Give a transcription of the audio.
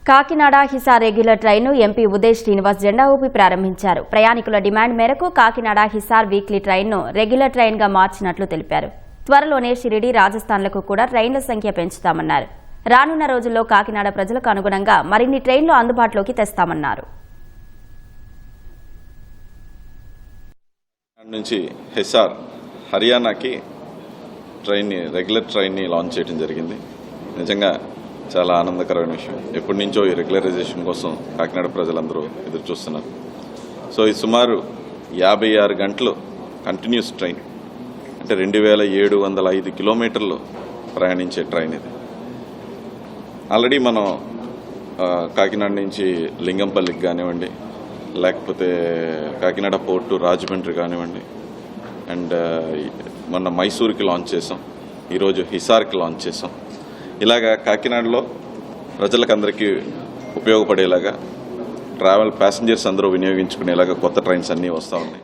Kakinada Hisar regular ట్రైన్ను MP Uday Srinivas జెండా ఊపి ప్రారంభించారు. ప్రయాణికుల డిమాండ్ మేరకు కాకినాడ హిసార్ వీక్లీ ట్రైన్ను రెగ్యులర్ ట్రైన్గా మార్చినట్లు తెలిపారు. త్వరలోనే షిరిడి, రాజస్థాన్లకు కూడా ట్రైన్ల సంఖ్య పెంచుతామన్నారు. రానున్న రోజుల్లో కాకినాడ ప్రజలకు అనుగుణంగా మరిన్ని ట్రైన్లు అందుబాటులోకి తెస్తామన్నారు. నుంచి హిసార్ హర్యానాకి రెగ్యులర్ ట్రైన్ని లాంచ్ చేయడం జరిగింది. నిజంగా చాలా ఆనందకరమైన విషయం. ఎప్పటి నుంచో ఈ రెగ్యులరైజేషన్ కోసం కాకినాడ ప్రజలందరూ ఎదురు చూస్తున్నారు. సో ఇది సుమారు 56 గంటలు కంటిన్యూస్ ట్రైన్, అంటే 2705 కిలోమీటర్లు ప్రయాణించే ట్రైన్ ఇది. ఆల్రెడీ మనం కాకినాడ నుంచి లింగంపల్లికి కానివ్వండి, లేకపోతే కాకినాడ పోర్టు రాజమండ్రి కానివ్వండి, అండ్ మొన్న మైసూర్కి లాంచ్ చేసాం, ఈరోజు హిసార్కి లాంచ్ చేసాం. ఇలాగా కాకినాడలో ప్రజలకందరికీ ఉపయోగపడేలాగా, ప్యాసింజర్స్ అందరూ వినియోగించుకునేలాగా కొత్త ట్రైన్స్ అన్నీ వస్తూ ఉన్నాయి.